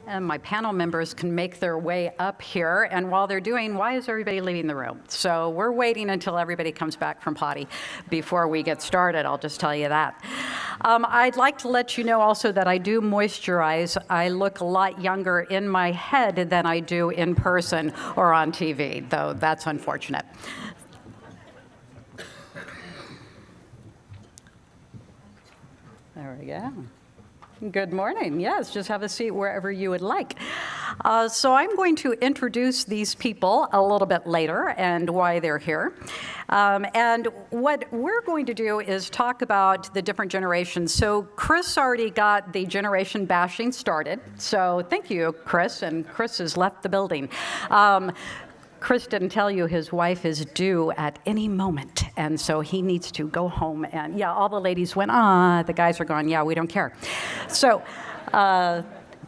And my panel members can make their way up here. And while they're doing, why is everybody leaving the room? So we're waiting until everybody comes back from potty before we get started. I'll just tell you that. I'd like to let you know also that I do moisturize. I look a lot younger in my head than I do in person or on TV, though that's unfortunate. There we go. Good morning. Yes, just have a seat wherever you would like. So I'm going to introduce these people a little bit later and why they're here. And what we're going to do is talk about the different generations. So Chris already got the generation bashing started. So thank you, Chris. And Chris has left the building. Chris didn't tell you his wife is due at any moment, and so he needs to go home. And yeah, all the ladies went, the guys are gone, yeah, we don't care. So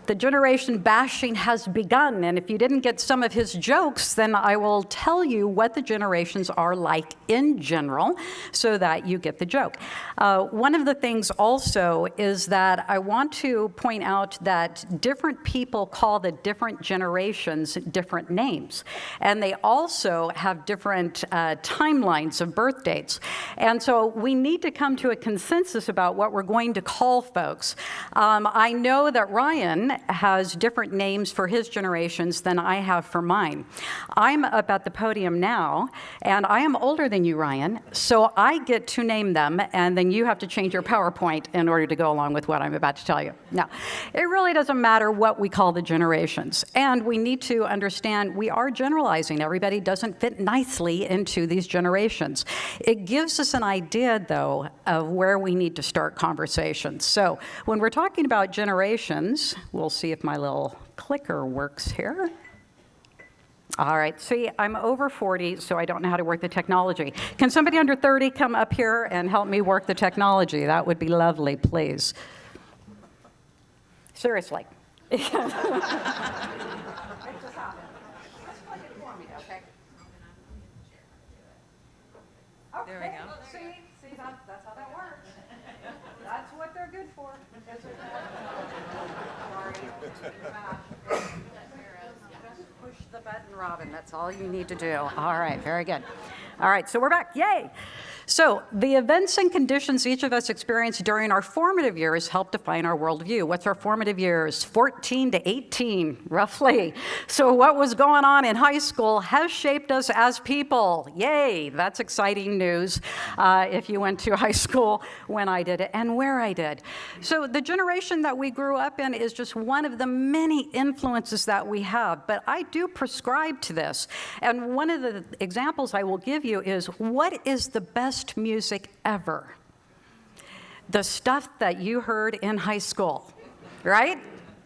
the generation bashing has begun, and if you didn't get some of his jokes, then I will tell you what the generations are like in general so that you get the joke. One of the things also is that I want to point out that different people call the different generations different names, and they also have different timelines of birth dates. And so we need to come to a consensus about what we're going to call folks. I know that Ryan has different names for his generations than I have for mine. I'm up at the podium now, and I am older than you, Ryan, so I get to name them, and then you have to change your PowerPoint in order to go along with what I'm about to tell you. Now, it really doesn't matter what we call the generations, and we need to understand we are generalizing. Everybody doesn't fit nicely into these generations. It gives us an idea, though, of where we need to start conversations. So when we're talking about generations, we'll see if my little clicker works here. All right, see, I'm over 40, so I don't know how to work the technology. Can somebody under 30 come up here and help me work the technology? That would be lovely, please. Seriously. It just happened. Just click it for me, okay? There we go. See, that's how that works. That's what they're good for. Just push the button, Robin. That's all you need to do. All right, very good. All right, so we're back. Yay! So the events and conditions each of us experience during our formative years help define our worldview. What's our formative years? 14 to 18, roughly. So what was going on in high school has shaped us as people. Yay, that's exciting news if you went to high school when I did it and where I did. So the generation that we grew up in is just one of the many influences that we have, but I do prescribe to this. And one of the examples I will give you is, what is the best music ever? The stuff that you heard in high school, right?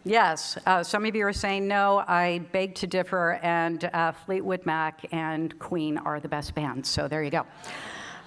Yes. Some of you are saying no. I beg to differ, and Fleetwood Mac and Queen are the best bands. So there you go.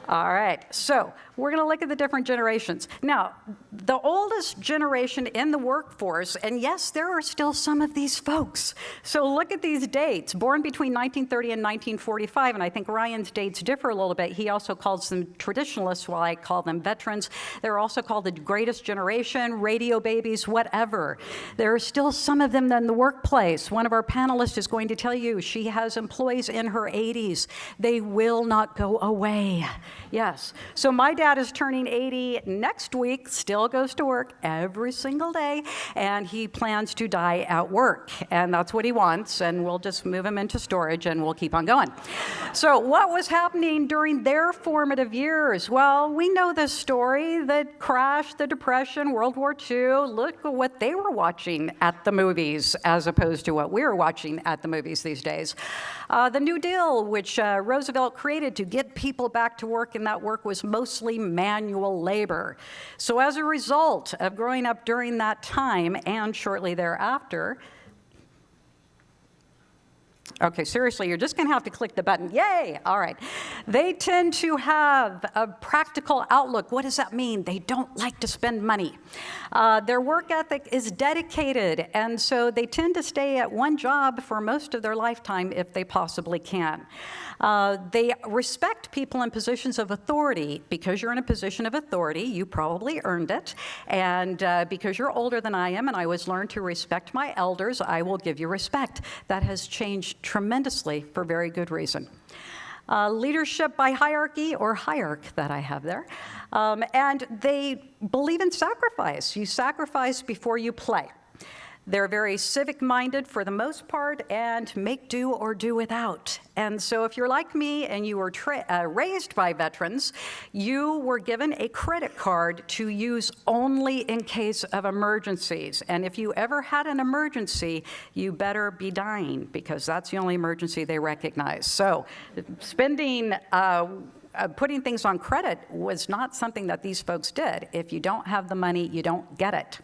All right, so we're going to look at the different generations. Now, the oldest generation in the workforce, and yes, there are still some of these folks. So look at these dates, born between 1930 and 1945, and I think Ryan's dates differ a little bit. He also calls them traditionalists, while I call them veterans. They're also called the greatest generation, radio babies, whatever. There are still some of them in the workplace. One of our panelists is going to tell you she has employees in her 80s. They will not go away. Yes. So my dad is turning 80 next week, still goes to work every single day, and he plans to die at work. And that's what he wants, and we'll just move him into storage, and we'll keep on going. So what was happening during their formative years? Well, we know this story, the crash, the Depression, World War II. Look at what they were watching at the movies as opposed to what we're watching at the movies these days. The New Deal, which Roosevelt created to get people back to work, and that work was mostly manual labor. So as a result of growing up during that time and shortly thereafter, Okay, seriously, you're just going to have to click the button. Yay! All right. They tend to have a practical outlook. What does that mean? They don't like to spend money. Their work ethic is dedicated, and so they tend to stay at one job for most of their lifetime if they possibly can. They respect people in positions of authority. Because you're in a position of authority, you probably earned it. And because you're older than I am and I was learned to respect my elders, I will give you respect. That has changed tremendously for very good reason. Leadership by hierarchy, or hierarch that I have there. And they believe in sacrifice. You sacrifice before you play. They're very civic-minded for the most part and make do or do without. And so if you're like me and you were raised by veterans, you were given a credit card to use only in case of emergencies. And if you ever had an emergency, you better be dying, because that's the only emergency they recognize. So spending putting things on credit was not something that these folks did. If you don't have the money, you don't get it.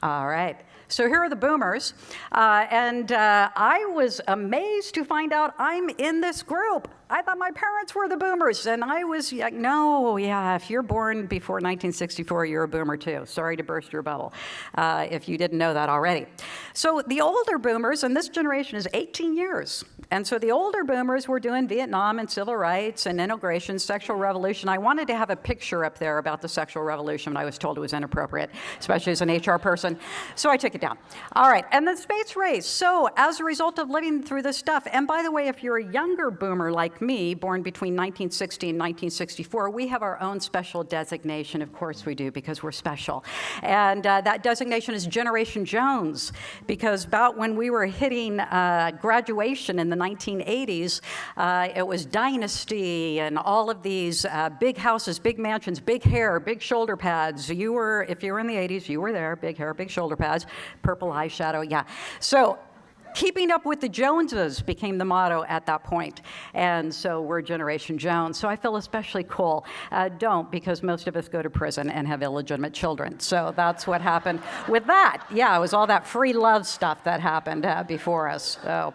All right, so here are the boomers, and I was amazed to find out I'm in this group. I thought my parents were the boomers, and I was like, no, yeah, if you're born before 1964, you're a boomer too. Sorry to burst your bubble, if you didn't know that already. So the older boomers, and this generation is 18 years, and so the older boomers were doing Vietnam and civil rights and integration, sexual revolution. I wanted to have a picture up there about the sexual revolution, but I was told it was inappropriate, especially as an HR person, so I took it down. All right, and the space race. So as a result of living through this stuff, and by the way, if you're a younger boomer like me, born between 1960 and 1964, we have our own special designation. Of course we do, because we're special. And that designation is Generation Jones, because about when we were hitting graduation in the 1980s, it was Dynasty and all of these big houses, big mansions, big hair, big shoulder pads. You were, if you were in the 80s, you were there, big hair, big shoulder pads, purple eyeshadow, yeah. So keeping up with the Joneses became the motto at that point. And so we're Generation Jones. So I feel especially cool. Don't, because most of us go to prison and have illegitimate children. So that's what happened with that. Yeah, it was all that free love stuff that happened before us. So.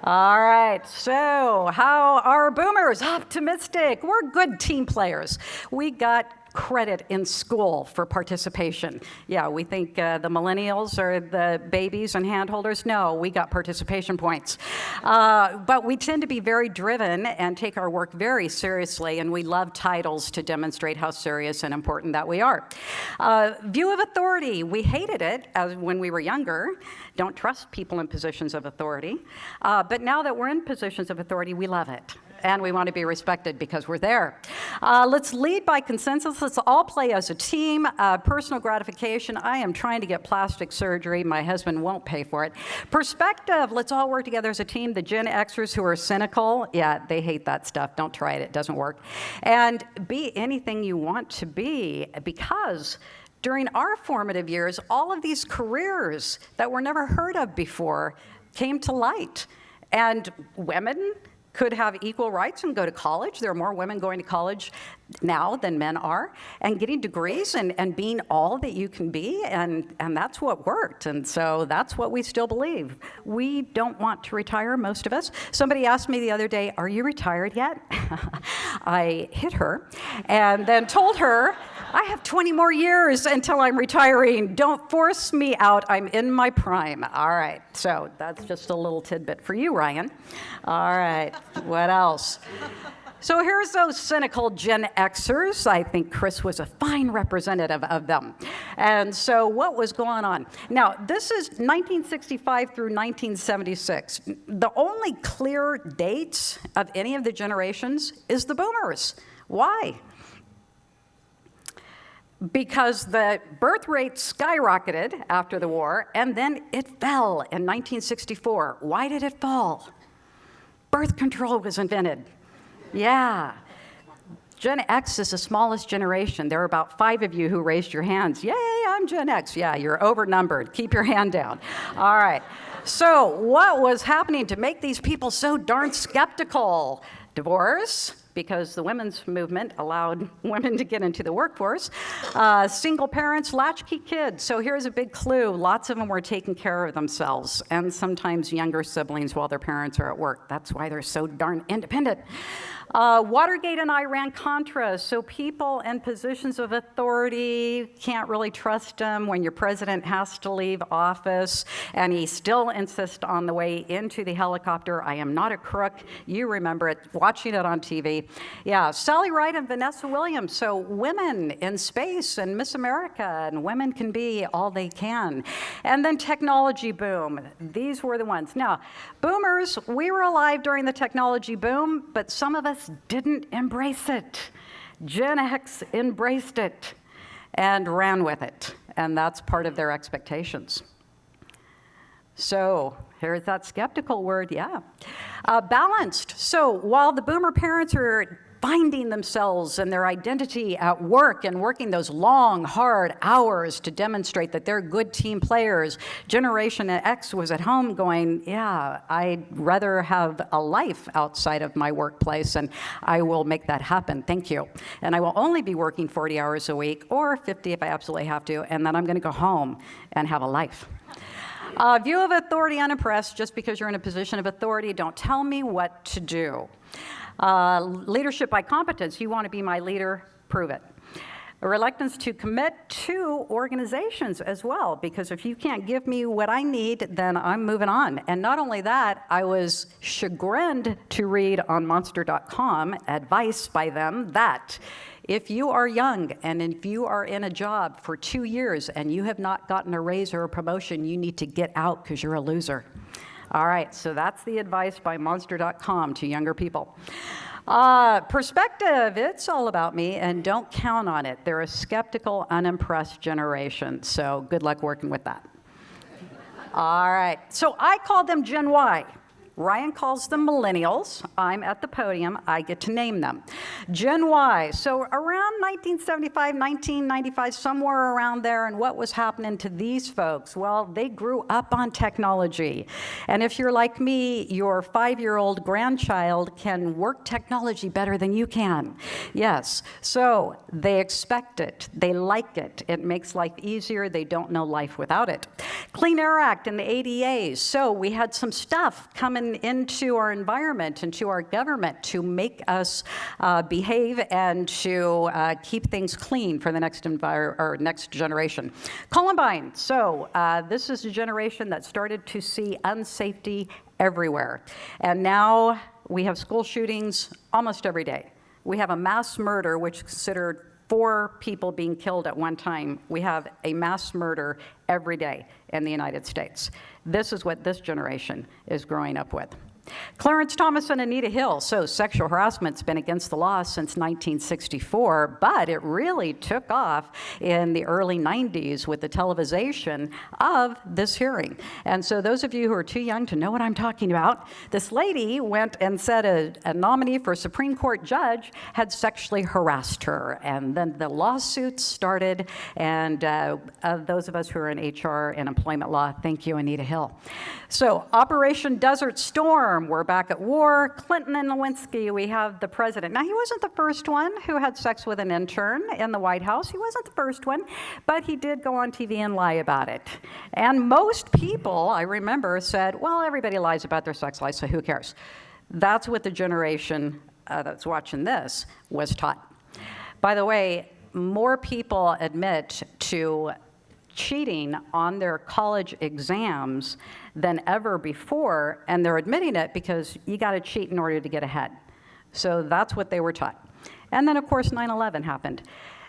All right, so how are boomers? Optimistic. We're good team players. We got credit in school for participation. Yeah, we think the millennials are the babies and handholders. No, we got participation points. But we tend to be very driven and take our work very seriously, and we love titles to demonstrate how serious and important that we are. View of authority. We hated it when we were younger. Don't trust people in positions of authority. But now that we're in positions of authority, we love it. And we want to be respected because we're there. Let's lead by consensus. Let's all play as a team. Personal gratification. I am trying to get plastic surgery. My husband won't pay for it. Perspective. Let's all work together as a team. The Gen Xers who are cynical, yeah, they hate that stuff. Don't try it. It doesn't work. And be anything you want to be, because during our formative years, all of these careers that were never heard of before came to light. And women could have equal rights and go to college. There are more women going to college now than men are, and getting degrees and being all that you can be, and that's what worked. And so that's what we still believe. We don't want to retire, most of us. Somebody asked me the other day, "Are you retired yet?" I hit her and then told her, I have 20 more years until I'm retiring. Don't force me out. I'm in my prime. All right. So that's just a little tidbit for you, Ryan. All right. What else? So here's those cynical Gen Xers. I think Chris was a fine representative of them. And so what was going on? Now, this is 1965 through 1976. The only clear dates of any of the generations is the boomers. Why? Because the birth rate skyrocketed after the war, and then it fell in 1964. Why did it fall? Birth control was invented. Yeah. Gen X is the smallest generation. There are about 5 of you who raised your hands. Yay, I'm Gen X. Yeah, you're overnumbered. Keep your hand down. All right. So what was happening to make these people so darn skeptical? Divorce, because the women's movement allowed women to get into the workforce. Single parents, latchkey kids. So here's a big clue. Lots of them were taking care of themselves, and sometimes younger siblings while their parents are at work. That's why they're so darn independent. Watergate and Iran-Contra, so people in positions of authority can't really trust them when your president has to leave office, and he still insists on the way into the helicopter, I am not a crook. You remember it, watching it on TV. Yeah, Sally Ride and Vanessa Williams, so women in space and Miss America, and women can be all they can. And then technology boom. These were the ones. Now, boomers, we were alive during the technology boom, but some of us didn't embrace it. Gen X embraced it and ran with it, and that's part of their expectations. So here's that skeptical word, yeah. Balanced. So while the boomer parents are finding themselves and their identity at work and working those long, hard hours to demonstrate that they're good team players, Generation X was at home going, yeah, I'd rather have a life outside of my workplace, and I will make that happen, thank you. And I will only be working 40 hours a week, or 50 if I absolutely have to, and then I'm gonna go home and have a life. View of authority unimpressed. Just because you're in a position of authority, don't tell me what to do. Leadership by competence. You want to be my leader, prove it. A reluctance to commit to organizations as well, because if you can't give me what I need, then I'm moving on. And not only that, I was chagrined to read on monster.com advice by them that if you are young and if you are in a job for 2 years and you have not gotten a raise or a promotion, you need to get out because you're a loser. All right, so that's the advice by monster.com to younger people. Perspective, it's all about me, and don't count on it. They're a skeptical, unimpressed generation, so good luck working with that. All right, so I call them Gen Y. Ryan calls them millennials. I'm at the podium. I get to name them. Gen Y, so around 1975, 1995, somewhere around there, and what was happening to these folks? Well, they grew up on technology. And if you're like me, your 5-year-old grandchild can work technology better than you can. Yes, so they expect it. They like it. It makes life easier. They don't know life without it. Clean Air Act and the ADAs. So we had some stuff coming into our environment, into our government, to make us behave and to keep things clean for the next generation. Columbine. So this is a generation that started to see unsafety everywhere. And now we have school shootings almost every day. We have a mass murder, which is considered 4 people being killed at one time. We have a mass murder every day in the United States. This is what this generation is growing up with. Clarence Thomas and Anita Hill. So sexual harassment's been against the law since 1964, but it really took off in the early 90s with the televisation of this hearing. And so those of you who are too young to know what I'm talking about, this lady went and said a nominee for a Supreme Court judge had sexually harassed her. And then the lawsuits started, and those of us who are in HR and employment law, thank you, Anita Hill. So Operation Desert Storm, we're back at war. Clinton and Lewinsky, we have the president. Now, he wasn't the first one who had sex with an intern in the White House. He wasn't the first one, but he did go on TV and lie about it. And most people, I remember, said, well, everybody lies about their sex life, so who cares? That's what the generation that's watching this was taught. By the way, more people admit to cheating on their college exams than ever before, and they're admitting it because you got to cheat in order to get ahead. So that's what they were taught. And then, of course, 9/11 happened.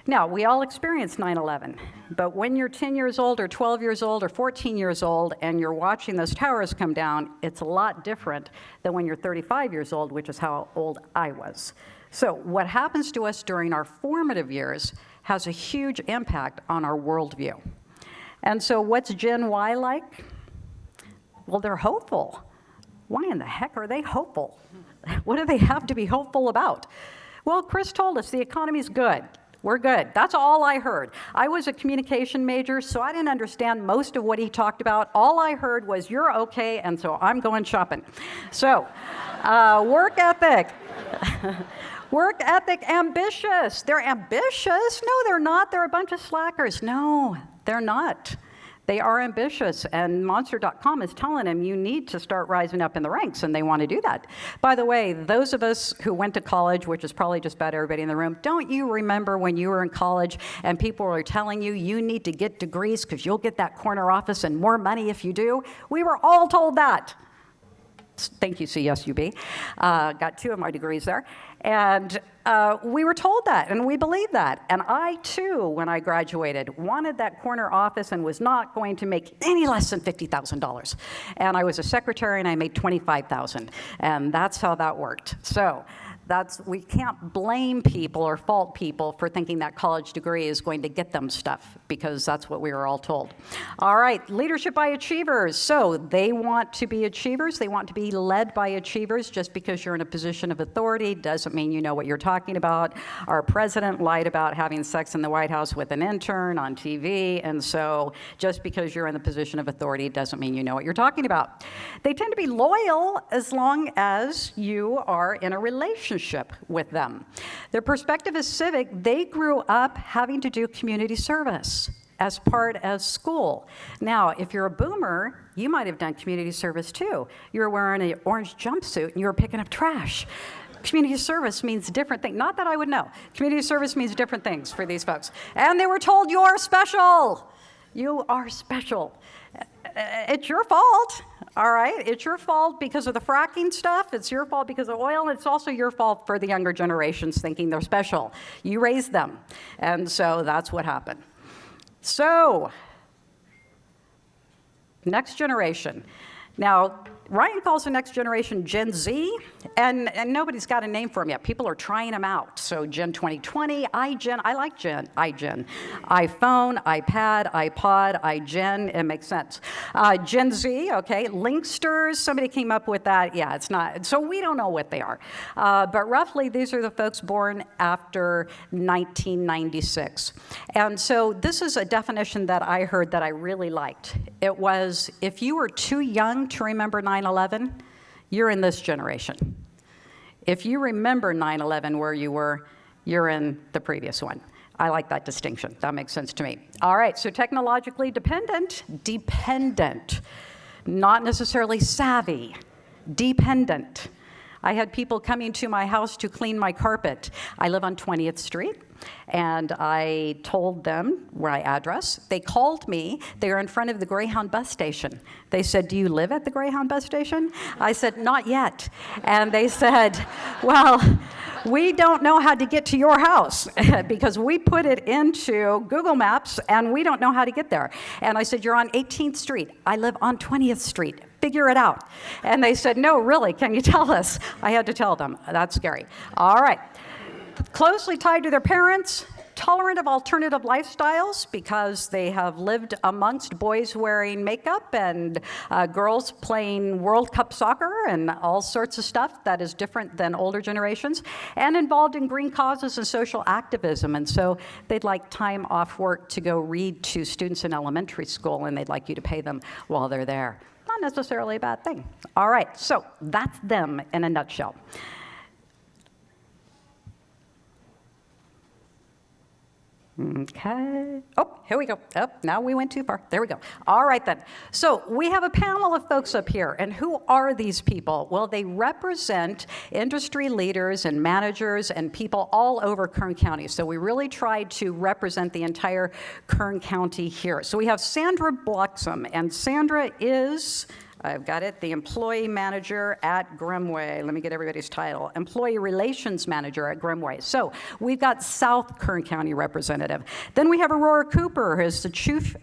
Now, we all experienced 9/11, but when you're 10 years old or 12 years old or 14 years old and you're watching those towers come down, it's a lot different than when you're 35 years old, which is how old I was. So what happens to us during our formative years has a huge impact on our worldview. And so what's Gen Y like? Well, they're hopeful. Why in the heck are they hopeful? What do they have to be hopeful about? Well, Chris told us the economy's good. We're good. That's all I heard. I was a communication major, so I didn't understand most of what he talked about. All I heard was, you're okay, and so I'm going shopping. So, work ethic. Work ethic, ambitious. They're ambitious? No, they're not. They're a bunch of slackers. No, they're not. They are ambitious, and Monster.com is telling them you need to start rising up in the ranks, and they want to do that. By the way, those of us who went to college, which is probably just about everybody in the room, don't you remember when you were in college and people were telling you you need to get degrees because you'll get that corner office and more money if you do? We were all told that. Thank you, CSUB. Got 2 of my degrees there. And we were told that, and we believed that. And I, too, when I graduated, wanted that corner office and was not going to make any less than $50,000. And I was a secretary, and I made $25,000. And that's how that worked. So we can't blame people or fault people for thinking that college degree is going to get them stuff, because that's what we were all told. All right, leadership by achievers. So they want to be achievers. They want to be led by achievers. Just because you're in a position of authority doesn't mean you know what you're talking about. Our president lied about having sex in the White House with an intern on TV, and so just because you're in the position of authority doesn't mean you know what you're talking about. They tend to be loyal as long as you are in a relationship with them. Their perspective is civic. They grew up having to do community service as part of school. Now, if you're a boomer, you might have done community service too. You were wearing an orange jumpsuit and you were picking up trash. Community service means different things. Not that I would know. Community service means different things for these folks. And they were told, you are special. You are special. It's your fault, all right? It's your fault because of the fracking stuff. It's your fault because of oil. And it's also your fault for the younger generations thinking they're special. You raised them. And so that's what happened. So, next generation. Now, Ryan calls the next generation Gen Z, and nobody's got a name for them yet. People are trying them out. So Gen 2020, iGen, I like iGen. iPhone, iPad, iPod, iGen, it makes sense. Gen Z, okay, Linksters, somebody came up with that. Yeah, it's not, so we don't know what they are. But roughly, these are the folks born after 1996. And so this is a definition that I heard that I really liked. It was, if you were too young to remember 9/11, you're in this generation. If you remember 9/11 where you were, you're in the previous one. I like that distinction. That makes sense to me. All right, so technologically dependent, not necessarily savvy, dependent. I had people coming to my house to clean my carpet. I live on 20th Street, and I told them my address. They called me. They were in front of the Greyhound bus station. They said, do you live at the Greyhound bus station? I said, not yet. And they said, well, we don't know how to get to your house because we put it into Google Maps, and we don't know how to get there. And I said, you're on 18th Street. I live on 20th Street. Figure it out. And they said, no, really, can you tell us? I had to tell them. That's scary. All right. Closely tied to their parents, tolerant of alternative lifestyles because they have lived amongst boys wearing makeup and girls playing World Cup soccer and all sorts of stuff that is different than older generations, and involved in green causes and social activism. And so they'd like time off work to go read to students in elementary school, and they'd like you to pay them while they're there. Not necessarily a bad thing. All right, so that's them in a nutshell. Okay. Oh, here we go. Oh, now we went too far. There we go. All right, then. So we have a panel of folks up here. And who are these people? Well, they represent industry leaders and managers and people all over Kern County. So we really tried to represent the entire Kern County here. So we have Sandra Bloxom. And Sandra is, I've got it, the employee manager at Grimmyway. Let me get everybody's title. Employee relations manager at Grimmyway. So we've got South Kern County representative. Then we have Aurora Cooper, who's the chief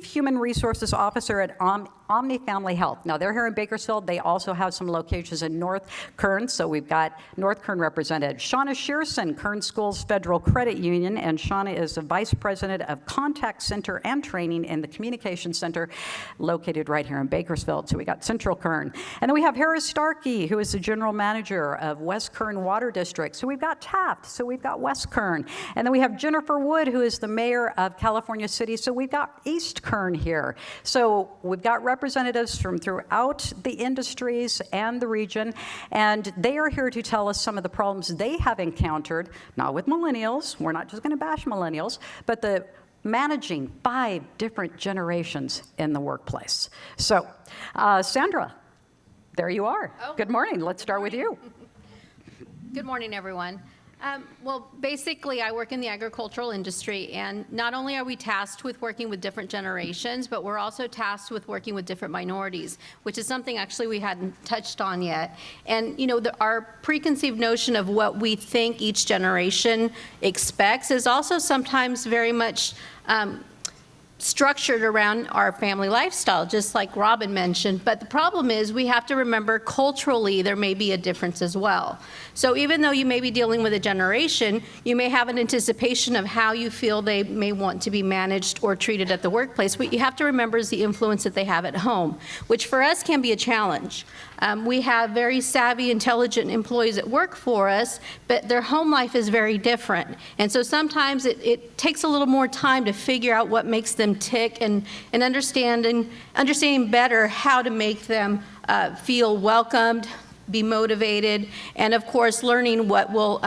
human resources officer at Omni Family Health. Now, they're here in Bakersfield. They also have some locations in North Kern, so we've got North Kern represented. Shonna Shearson, Kern Schools Federal Credit Union, and Shonna is the Vice President of Contact Center and Training in the Communication Center, located right here in Bakersfield. So we we got Central Kern. And then we have Harris Starkey, who is the general manager of West Kern Water District. So we've got Taft, so we've got West Kern. And then we have Jennifer Wood, who is the mayor of California City. So we've got East Kern here. So we've got representatives from throughout the industries and the region, and they are here to tell us some of the problems they have encountered, not with millennials, we're not just going to bash millennials, but the managing 5 different generations in the workplace. So, Sandra, there you are. Oh. Good morning. Let's start with you. Good morning, everyone. Well, basically, I work in the agricultural industry, and not only are we tasked with working with different generations, but we're also tasked with working with different minorities, which is something actually we hadn't touched on yet. And, you know, our preconceived notion of what we think each generation expects is also sometimes very much structured around our family lifestyle, just like Robin mentioned. But the problem is we have to remember culturally there may be a difference as well. So even though you may be dealing with a generation, you may have an anticipation of how you feel they may want to be managed or treated at the workplace. What you have to remember is the influence that they have at home, which for us can be a challenge. We have very savvy, intelligent employees that work for us, but their home life is very different. And so sometimes it takes a little more time to figure out what makes them tick and understanding better how to make them feel welcomed, be motivated, and of course learning what will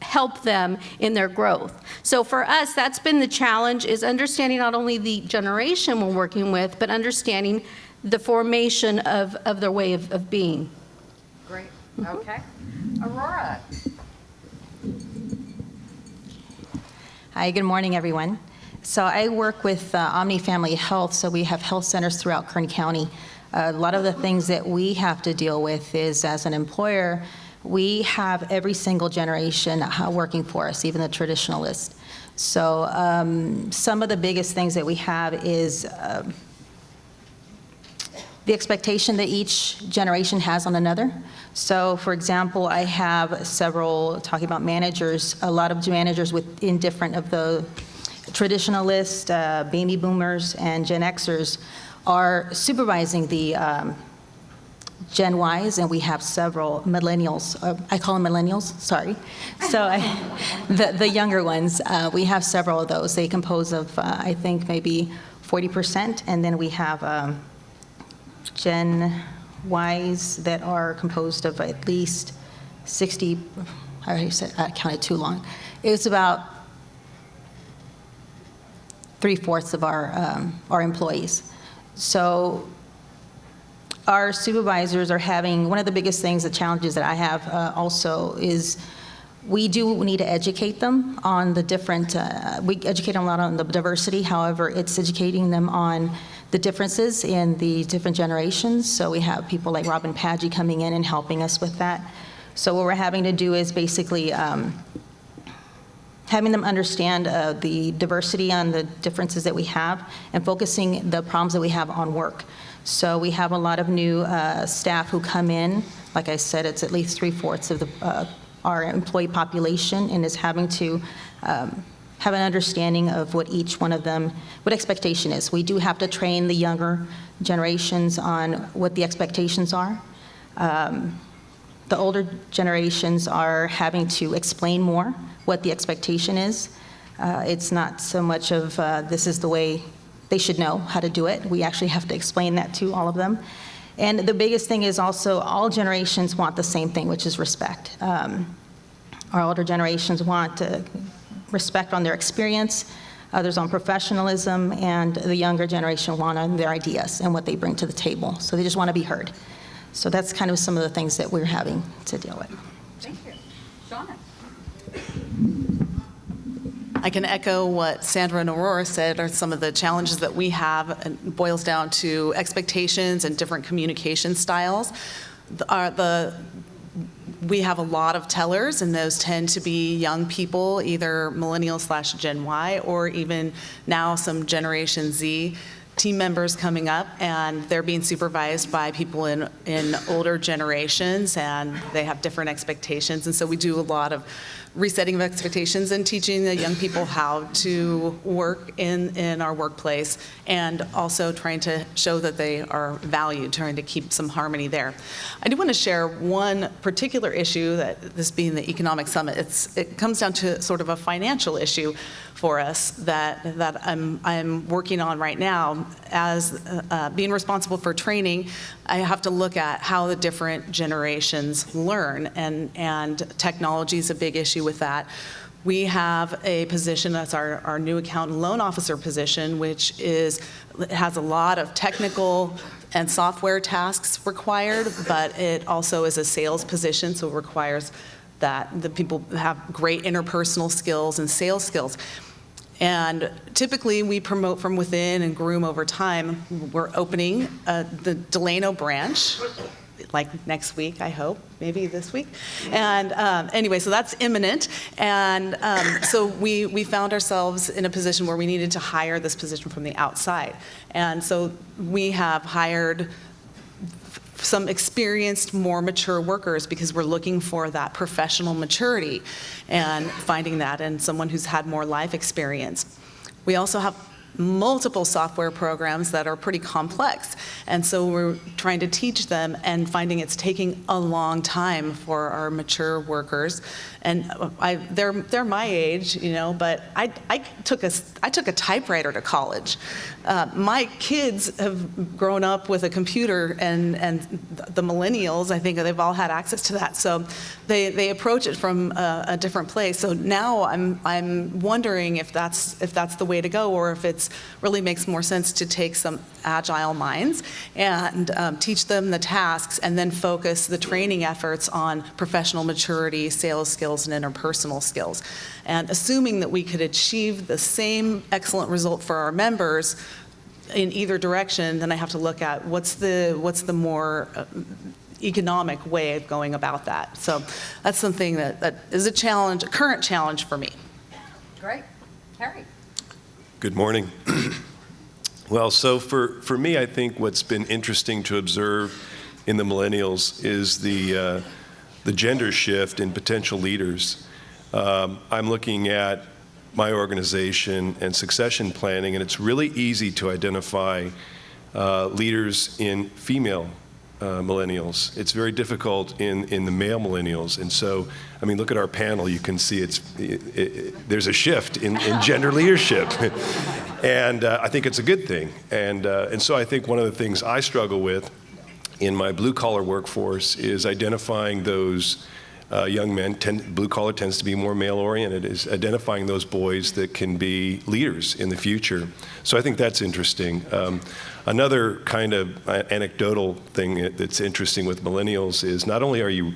help them in their growth. So for us, that's been the challenge, is understanding not only the generation we're working with, but understanding the formation of their way of being. Great. Okay. Aurora. Hi, good morning, everyone. So I work with Omni Family Health, so we have health centers throughout Kern County. A lot of the things that we have to deal with is, as an employer, we have every single generation working for us, even the traditionalist. So some of the biggest things that we have is the expectation that each generation has on another. So, for example, I have several, talking about managers, a lot of managers within different of the traditionalist, baby boomers, and Gen Xers are supervising the Gen Ys, and we have several millennials. I call them millennials, sorry. So the younger ones, we have several of those. They compose of, I think, maybe 40%, and then we have Gen Ys that are composed of at least 60, I already said, I counted too long. It's about 3/4 of our employees. So our supervisors are having, one of the biggest things, the challenges that I have also is we do need to educate them on the different, we educate them a lot on the diversity, however, it's educating them on the differences in the different generations. So we have people like Robin Paggi coming in and helping us with that. So what we're having to do is basically having them understand the diversity on the differences that we have and focusing the problems that we have on work. So we have a lot of new staff who come in. Like I said, it's at least 3/4 of our employee population, and is having to have an understanding of what each one of them, what expectation is. We do have to train the younger generations on what the expectations are. The older generations are having to explain more what the expectation is. It's not so much of this is the way they should know how to do it. We actually have to explain that to all of them. And the biggest thing is also all generations want the same thing, which is respect. Our older generations want respect on their experience, others on professionalism, and the younger generation want on their ideas and what they bring to the table. So they just want to be heard. So that's kind of some of the things that we're having to deal with. Thank you. Shonna. I can echo what Sandra and Aurora said are some of the challenges that we have, and it boils down to expectations and different communication styles. We have a lot of tellers, and those tend to be young people, either millennials / Gen Y, or even now some Generation Z. team members coming up, and they're being supervised by people in older generations, and they have different expectations. And so we do a lot of resetting of expectations and teaching the young people how to work in our workplace, and also trying to show that they are valued, trying to keep some harmony there. I do want to share one particular issue, that this being the Economic Summit, it comes down to sort of a financial issue for us that I'm working on right now. As being responsible for training, I have to look at how the different generations learn, and technology is a big issue with that. We have a position that's our new account and loan officer position, which has a lot of technical and software tasks required, but it also is a sales position, so it requires that the people have great interpersonal skills and sales skills. And typically, we promote from within and groom over time. We're opening the Delano branch, like next week, I hope, maybe this week. And anyway, so that's imminent. And so we found ourselves in a position where we needed to hire this position from the outside. And so we have hired some experienced, more mature workers, because we're looking for that professional maturity and finding that in someone who's had more life experience. We also have multiple software programs that are pretty complex, and so we're trying to teach them and finding it's taking a long time for our mature workers. And they're my age, you know, but I took a typewriter to college. My kids have grown up with a computer, and the millennials, I think they've all had access to that. So they approach it from a different place. So now I'm wondering if that's the way to go, or if it's really makes more sense to take some agile minds and teach them the tasks, and then focus the training efforts on professional maturity, sales skills, and interpersonal skills. And assuming that we could achieve the same excellent result for our members in either direction, then I have to look at what's the more economic way of going about that. So that's something that is a challenge, a current challenge for me. Great. Harry. Good morning. Well, so for me, I think what's been interesting to observe in the millennials is the gender shift in potential leaders. I'm looking at my organization and succession planning, and it's really easy to identify leaders in female millennials. It's very difficult in the male millennials. And so, I mean, look at our panel. You can see there's a shift in gender leadership. And I think it's a good thing. And so I think one of the things I struggle with in my blue-collar workforce is identifying those young men. Blue-collar tends to be more male-oriented, is identifying those boys that can be leaders in the future. So I think that's interesting. Another kind of anecdotal thing that's interesting with millennials is not only are you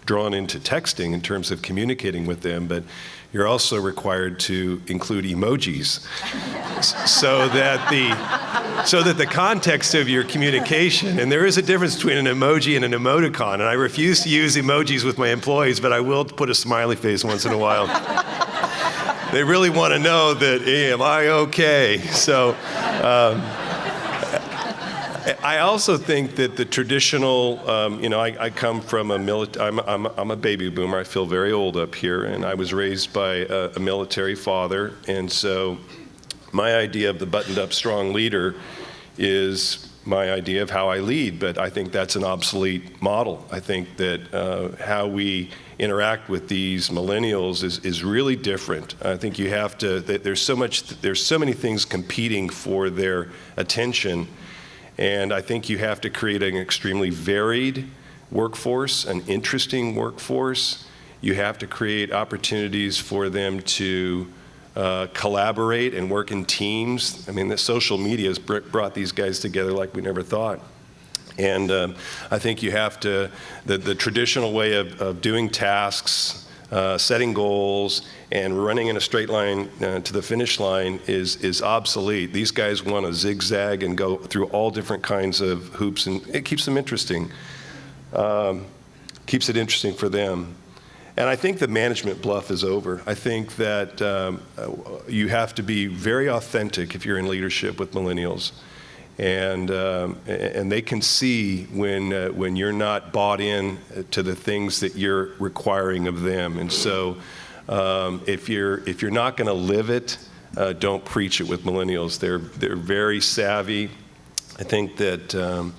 drawn into texting in terms of communicating with them, but you're also required to include emojis so that the context of your communication, and there is a difference between an emoji and an emoticon, and I refuse to use emojis with my employees, but I will put a smiley face once in a while. They really want to know that, hey, am I okay? So I also think that the traditional, I come from I'm a baby boomer. I feel very old up here, and I was raised by a military father, and so my idea of the buttoned-up strong leader is my idea of how I lead, but I think that's an obsolete model. I think that how we interact with these millennials is really different. I think you have to, there's so many things competing for their attention. And I think you have to create an extremely varied workforce, an interesting workforce. You have to create opportunities for them to collaborate and work in teams. I mean, the social media has brought these guys together like we never thought. And I think you have to, the traditional way of doing tasks, setting goals, and running in a straight line to the finish line is obsolete. These guys want to zigzag and go through all different kinds of hoops, and it keeps them interesting. Keeps it interesting for them. And I think the management bluff is over. I think that you have to be very authentic if you're in leadership with millennials. and they can see when you're not bought in to the things that you're requiring of them. And so if you're not going to live it, don't preach it with millennials. They're very savvy. I think that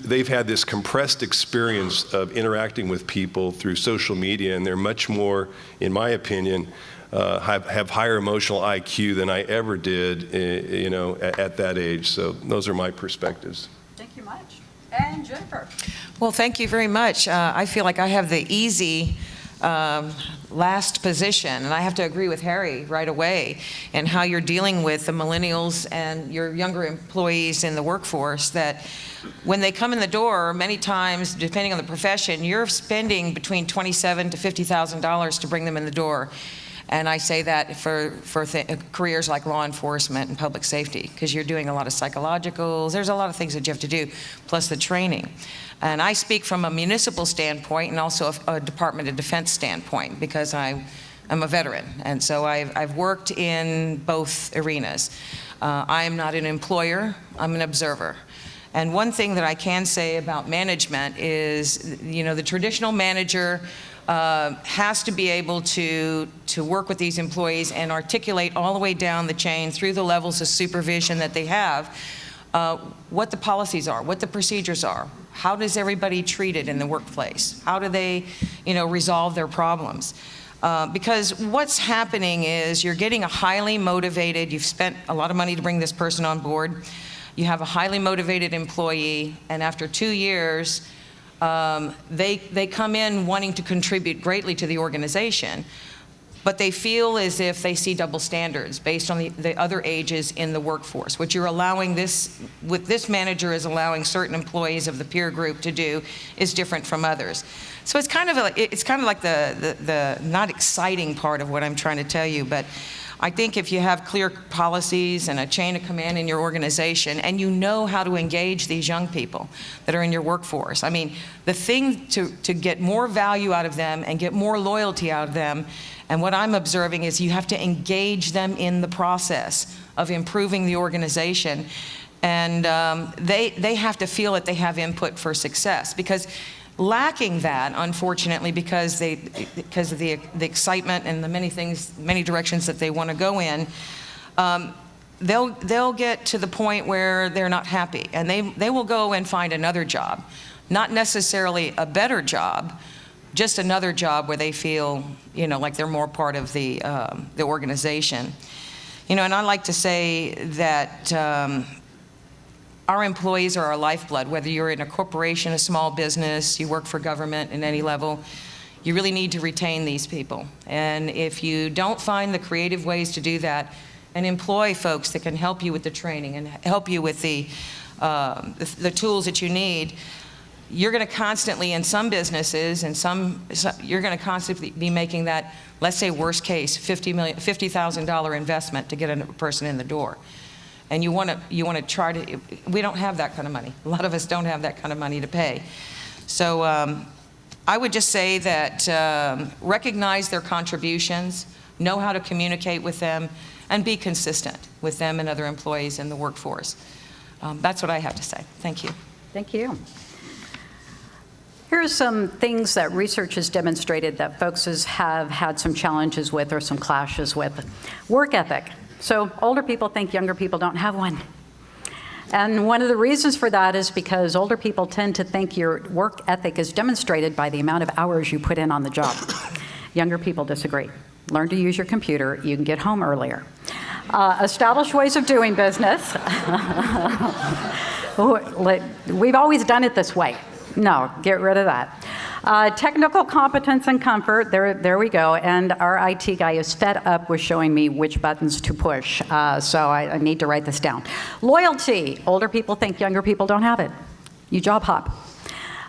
they've had this compressed experience of interacting with people through social media, and they're much more, in my opinion, have higher emotional IQ than I ever did, at that age. So those are my perspectives. Thank you much. And Jennifer. Well, thank you very much. I feel like I have the easy last position, and I have to agree with Harry right away in how you're dealing with the millennials and your younger employees in the workforce, that when they come in the door, many times, depending on the profession, you're spending between $27,000 to $50,000 to bring them in the door. And I say that for careers like law enforcement and public safety, because you're doing a lot of psychologicals. There's a lot of things that you have to do, plus the training. And I speak from a municipal standpoint and also a Department of Defense standpoint, because I'm a veteran. And so I've worked in both arenas. I am not an employer, I'm an observer. And one thing that I can say about management is, the traditional manager has to be able to work with these employees and articulate all the way down the chain through the levels of supervision that they have, what the policies are, what the procedures are, how does everybody treat it in the workplace, how do they, resolve their problems. Because what's happening is you're getting a highly motivated, you've spent a lot of money to bring this person on board, you have a highly motivated employee, and after 2 years, they come in wanting to contribute greatly to the organization, but they feel as if they see double standards based on the other ages in the workforce. What you're allowing this manager is allowing certain employees of the peer group to do is different from others. So it's kind of like the not exciting part of what I'm trying to tell you, but I think if you have clear policies and a chain of command in your organization, and you know how to engage these young people that are in your workforce, I mean, the thing to get more value out of them and get more loyalty out of them, and what I'm observing is you have to engage them in the process of improving the organization, and they have to feel that they have input for success, because lacking that, unfortunately, because of the excitement and the many directions that they want to go in, they'll get to the point where they're not happy, and they will go and find another job, not necessarily a better job, just another job where they feel, like they're more part of the organization. And I like to say that our employees are our lifeblood. Whether you're in a corporation, a small business, you work for government in any level, you really need to retain these people. And if you don't find the creative ways to do that and employ folks that can help you with the training and help you with the tools that you need, you're going to constantly, in some businesses, you're going to constantly be making that, let's say worst case, $50,000 investment to get a person in the door. And you want to try to, we don't have that kind of money. A lot of us don't have that kind of money to pay. So I would just say that recognize their contributions, know how to communicate with them, and be consistent with them and other employees in the workforce. That's what I have to say. Thank you. Thank you. Here are some things that research has demonstrated that folks have had some challenges with or some clashes with. Work ethic. So older people think younger people don't have one. And one of the reasons for that is because older people tend to think your work ethic is demonstrated by the amount of hours you put in on the job. Younger people disagree. Learn to use your computer. You can get home earlier. Establish ways of doing business. We've always done it this way. No, get rid of that. Technical competence and comfort, there we go. And our IT guy is fed up with showing me which buttons to push, so I need to write this down. Loyalty, older people think younger people don't have it. You job hop.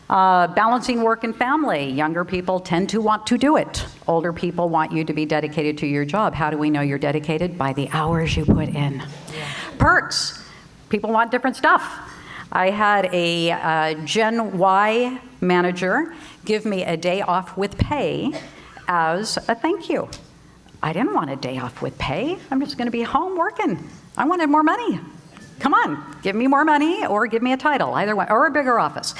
Balancing work and family, younger people tend to want to do it. Older people want you to be dedicated to your job. How do we know you're dedicated? By the hours you put in. Yeah. Perks, people want different stuff. I had a Gen Y manager give me a day off with pay as a thank you. I didn't want a day off with pay. I'm just going to be home working. I wanted more money. Come on, give me more money or give me a title, either one, or a bigger office.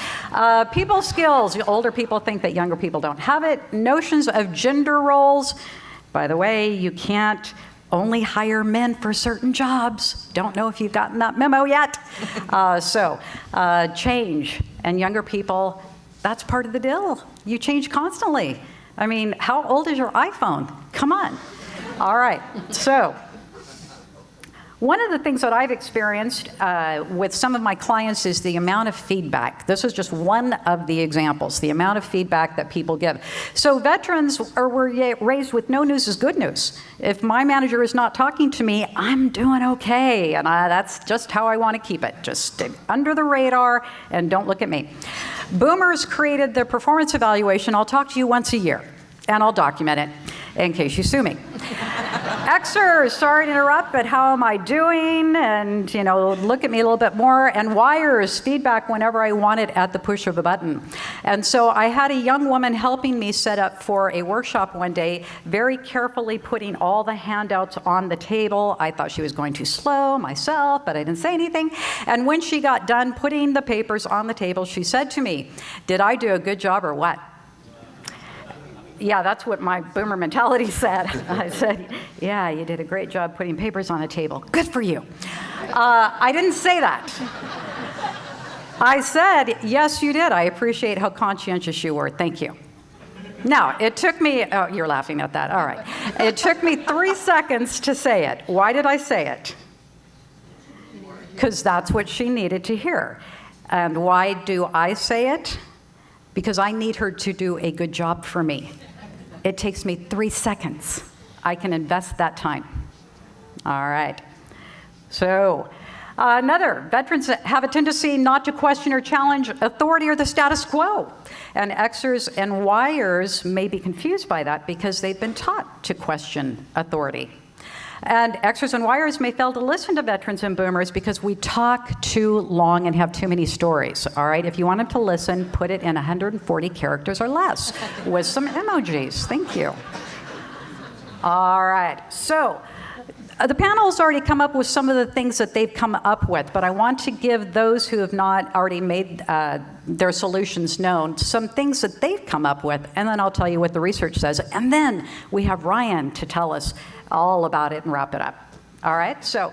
People skills, older people think that younger people don't have it. Notions of gender roles. By the way, you can't only hire men for certain jobs. Don't know if you've gotten that memo yet. Change. And younger people, that's part of the deal. You change constantly. I mean, how old is your iPhone? Come on. All right, so one of the things that I've experienced with some of my clients is the amount of feedback. This is just one of the examples, the amount of feedback that people give. So veterans were raised with no news is good news. If my manager is not talking to me, I'm doing okay, and that's just how I want to keep it. Just stay under the radar and don't look at me. Boomers created the performance evaluation. I'll talk to you once a year, and I'll document it in case you sue me. Xers, sorry to interrupt, but how am I doing? And, look at me a little bit more. And Yers, feedback whenever I want it at the push of a button. And so I had a young woman helping me set up for a workshop one day, very carefully putting all the handouts on the table. I thought she was going too slow myself, but I didn't say anything. And when she got done putting the papers on the table, she said to me, "Did I do a good job or what?" Yeah, that's what my boomer mentality said. I said, "Yeah, you did a great job putting papers on the table. Good for you." I didn't say that. I said, "Yes, you did. I appreciate how conscientious you were. Thank you." Now, it took me, oh, you're laughing at that. All right. It took me 3 seconds to say it. Why did I say it? Because that's what she needed to hear. And why do I say it? Because I need her to do a good job for me. It takes me 3 seconds. I can invest that time. All right. So, veterans have a tendency not to question or challenge authority or the status quo. And Xers and Yers may be confused by that because they've been taught to question authority. And Xers and Yers may fail to listen to veterans and boomers because we talk too long and have too many stories, all right? If you want them to listen, put it in 140 characters or less with some emojis. Thank you. All right, so the panel has already come up with some of the things that they've come up with, but I want to give those who have not already made their solutions known some things that they've come up with, and then I'll tell you what the research says, and then we have Ryan to tell us all about it and wrap it up. All right, so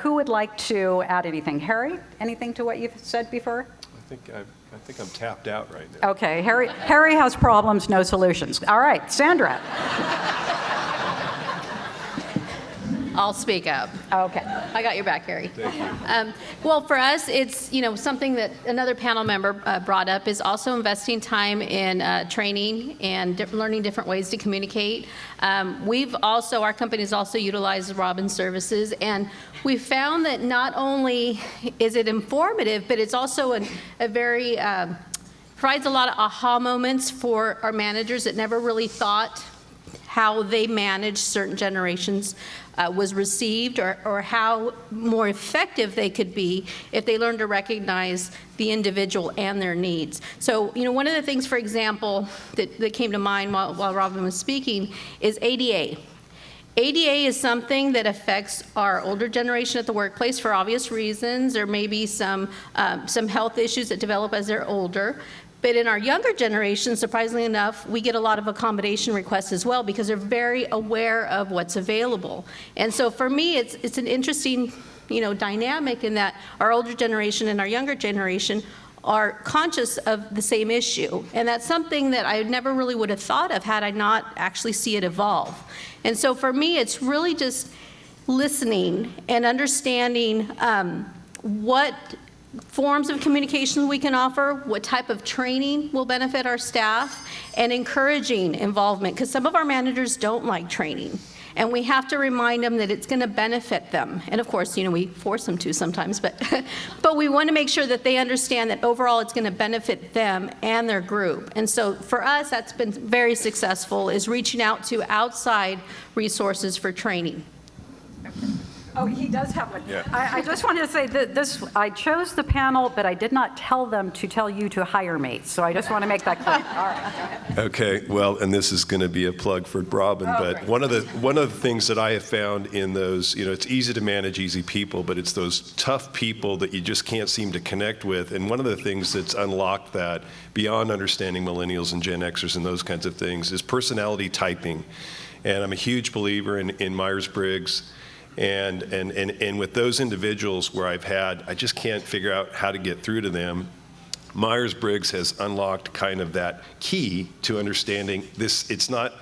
who would like to add anything? Harry, anything to what you've said before? I think I'm tapped out right now. Okay, Harry has problems, no solutions. All right, Sandra. I'll speak up. Okay. I got your back, Harry. Thank you. Well, for us, it's something that another panel member brought up is also investing time in training and learning different ways to communicate. Our company's also utilized Robin's services, and we found that not only is it informative, but it's also a very provides a lot of aha moments for our managers that never really thought how they manage certain generations was received, or how more effective they could be if they learned to recognize the individual and their needs. So, one of the things, for example, that came to mind while Robin was speaking is ADA. ADA is something that affects our older generation at the workplace for obvious reasons. There may be some health issues that develop as they're older. But in our younger generation, surprisingly enough, we get a lot of accommodation requests as well because they're very aware of what's available. And so for me, it's an interesting, dynamic in that our older generation and our younger generation are conscious of the same issue. And that's something that I never really would have thought of had I not actually see it evolve. And so for me, it's really just listening and understanding what forms of communication we can offer, what type of training will benefit our staff, and encouraging involvement, because some of our managers don't like training. And we have to remind them that it's going to benefit them. And of course, we force them to sometimes, but we want to make sure that they understand that overall it's going to benefit them and their group. And so for us, that's been very successful, is reaching out to outside resources for training. Oh, he does have one. Yeah. I just wanted to say that this, I chose the panel, but I did not tell them to tell you to hire me. So I just want to make that clear. All right. Okay, well, and this is going to be a plug for Robin, but great. one of the things that I have found in those, it's easy to manage easy people, but it's those tough people that you just can't seem to connect with. And one of the things that's unlocked that beyond understanding millennials and Gen Xers and those kinds of things is personality typing. And I'm a huge believer in Myers-Briggs. And with those individuals where I just can't figure out how to get through to them, Myers-Briggs has unlocked kind of that key to understanding this. It's not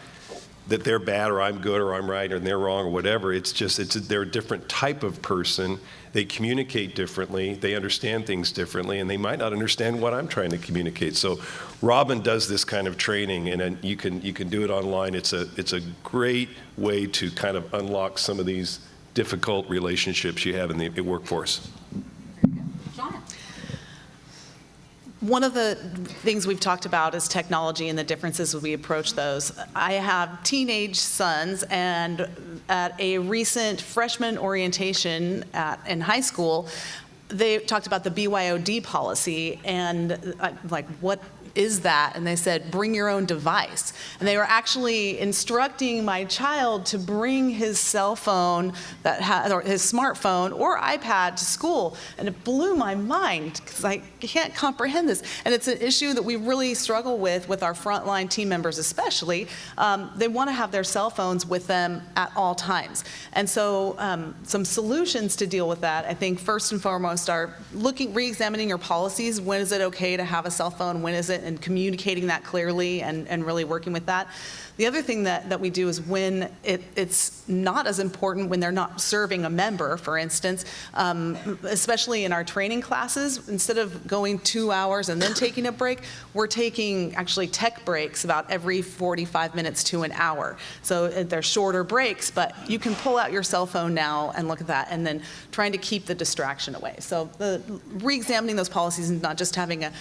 that they're bad or I'm good or I'm right or they're wrong or whatever. It's just they're a different type of person. They communicate differently. They understand things differently, and they might not understand what I'm trying to communicate. So Robin does this kind of training, and you can do it online. It's a great way to kind of unlock some of these difficult relationships you have in the workforce. Shonna. One of the things we've talked about is technology and the differences as we approach those. I have teenage sons, and at a recent freshman orientation in high school, they talked about the BYOD policy, and I'm like, what is that? And they said, bring your own device. And they were actually instructing my child to bring his cell phone or his smartphone or iPad to school. And it blew my mind because I can't comprehend this. And it's an issue that we really struggle with our frontline team members especially. They want to have their cell phones with them at all times. And so some solutions to deal with that, I think first and foremost are re-examining your policies. When is it okay to have a cell phone? When is it? And communicating that clearly and really working with that. The other thing that we do is when it's not as important when they're not serving a member, for instance, especially in our training classes, instead of going 2 hours and then taking a break, we're taking actually tech breaks about every 45 minutes to an hour. So they're shorter breaks, but you can pull out your cell phone now and look at that, and then trying to keep the distraction away. So re-examining those policies and not just having a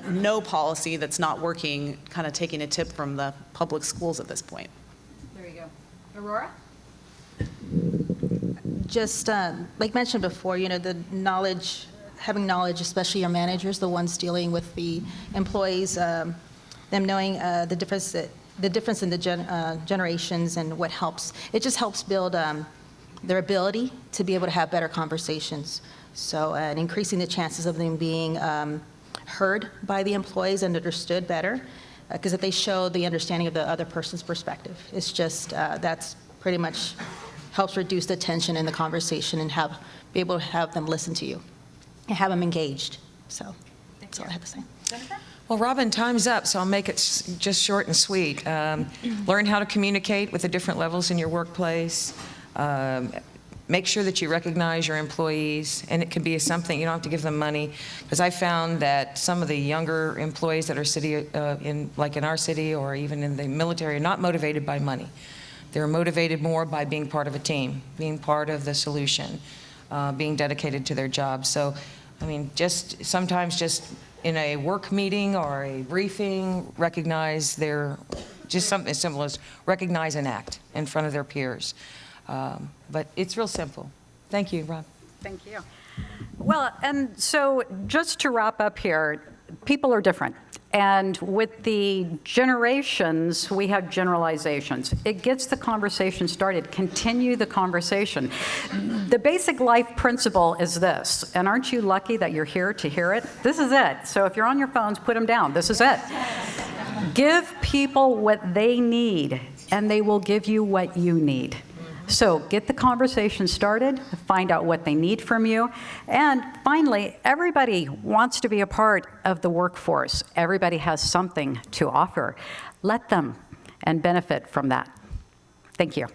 no policy that's not working, kind of taking a tip from the public schools at this point. There you go. Aurora? Just like mentioned before, the knowledge, having knowledge, especially your managers, the ones dealing with the employees, them knowing the difference in the generations and what helps. It just helps build their ability to be able to have better conversations. So and increasing the chances of them being heard by the employees and understood better. Because if they show the understanding of the other person's perspective, it's just that's pretty much helps reduce the tension in the conversation and be able to have them listen to you and have them engaged. So that's all I have to say. Jennifer? Well, Robin, time's up, so I'll make it just short and sweet. Learn how to communicate with the different levels in your workplace. Make sure that you recognize your employees, and it can be something, you don't have to give them money, because I found that some of the younger employees that are like in our city or even in the military are not motivated by money. They're motivated more by being part of a team, being part of the solution, being dedicated to their job. So, I mean, sometimes just in a work meeting or a briefing, recognize just something as simple as recognize and act in front of their peers. But it's real simple. Thank you, Rob. Thank you. Well, and so just to wrap up here, people are different. And with the generations, we have generalizations. It gets the conversation started. Continue the conversation. The basic life principle is this, and aren't you lucky that you're here to hear it? This is it. So if you're on your phones, put them down. This is it. Give people what they need, and they will give you what you need. So get the conversation started, find out what they need from you, and finally, everybody wants to be a part of the workforce. Everybody has something to offer. Let them and benefit from that. Thank you.